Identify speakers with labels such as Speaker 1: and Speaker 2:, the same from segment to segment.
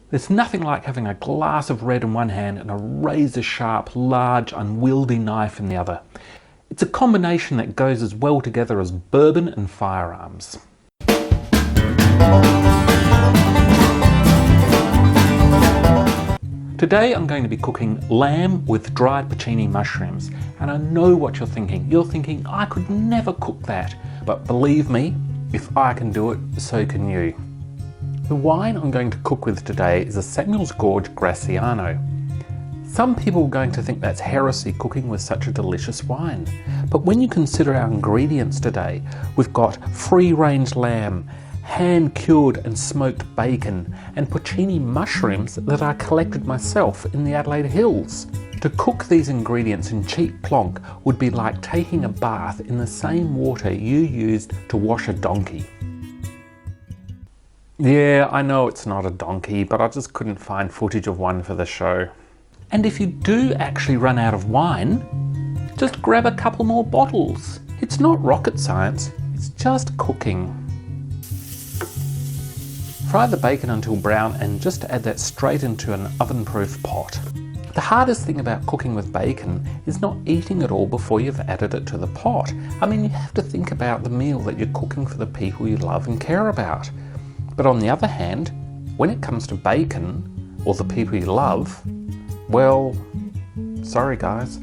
Speaker 1: There's nothing like having a glass of red in one hand and a razor-sharp, large, unwieldy knife in the other. It's a combination that goes as well together as bourbon and firearms. Today I'm going to be cooking lamb with dried porcini mushrooms, and I know what you're thinking. You're thinking, I could never cook that, but believe me, if I can do it, so can you. The wine I'm going to cook with today is a Samuel's Gorge Graciano. Some people are going to think that's heresy cooking with such a delicious wine, but when you consider our ingredients today, we've got free-range lamb, hand-cured and smoked bacon, and porcini mushrooms that I collected myself in the Adelaide Hills. To cook these ingredients in cheap plonk would be like taking a bath in the same water you used to wash a donkey. Yeah, I know it's not a donkey, but I just couldn't find footage of one for the show. And if you do actually run out of wine, just grab a couple more bottles. It's not rocket science, it's just cooking. Fry the bacon until brown and just add that straight into an oven-proof pot. The hardest thing about cooking with bacon is not eating it all before you've added it to the pot. I mean, you have to think about the meal that you're cooking for the people you love and care about. But on the other hand, when it comes to bacon, or the people you love, well, sorry guys.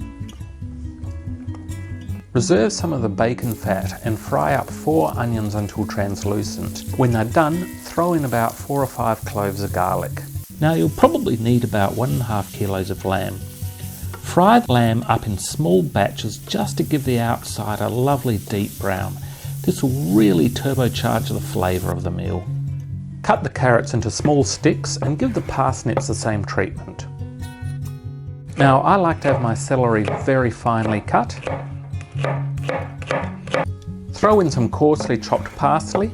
Speaker 1: Reserve some of the bacon fat and fry up 4 onions until translucent. When they're done, throw in about 4 or 5 cloves of garlic. Now you'll probably need about 1.5 kilos of lamb. Fry the lamb up in small batches just to give the outside a lovely deep brown. This will really turbocharge the flavour of the meal. Cut the carrots into small sticks and give the parsnips the same treatment. Now I like to have my celery very finely cut. Throw in some coarsely chopped parsley.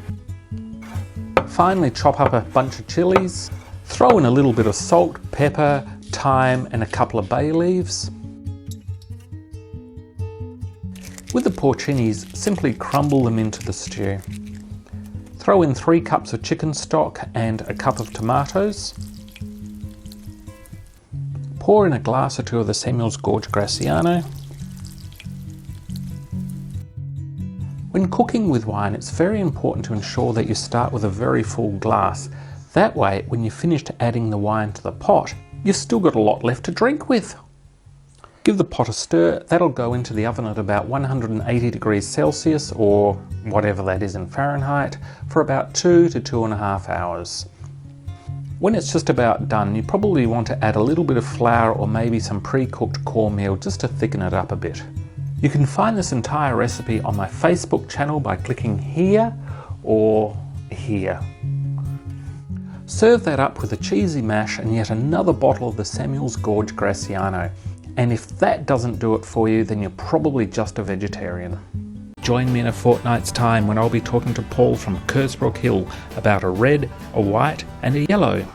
Speaker 1: Finally chop up a bunch of chilies. Throw in a little bit of salt, pepper, thyme and a couple of bay leaves. With the porcinis, simply crumble them into the stew. Throw in 3 cups of chicken stock and a cup of tomatoes. Pour in a glass or 2 of the Samuel's Gorge Graciano. When cooking with wine, it's very important to ensure that you start with a very full glass. That way, when you're finished adding the wine to the pot, you've still got a lot left to drink with. Give the pot a stir. That'll go into the oven at about 180 degrees Celsius, or whatever that is in Fahrenheit, for about 2 to 2.5 hours. When it's just about done, you probably want to add a little bit of flour or maybe some pre-cooked cornmeal just to thicken it up a bit. You can find this entire recipe on my Facebook channel by clicking here or here. Serve that up with a cheesy mash and yet another bottle of the Samuel's Gorge Graciano. And if that doesn't do it for you, then you're probably just a vegetarian. Join me in a fortnight's time when I'll be talking to Paul from Kersbrook Hill about a red, a white and a yellow.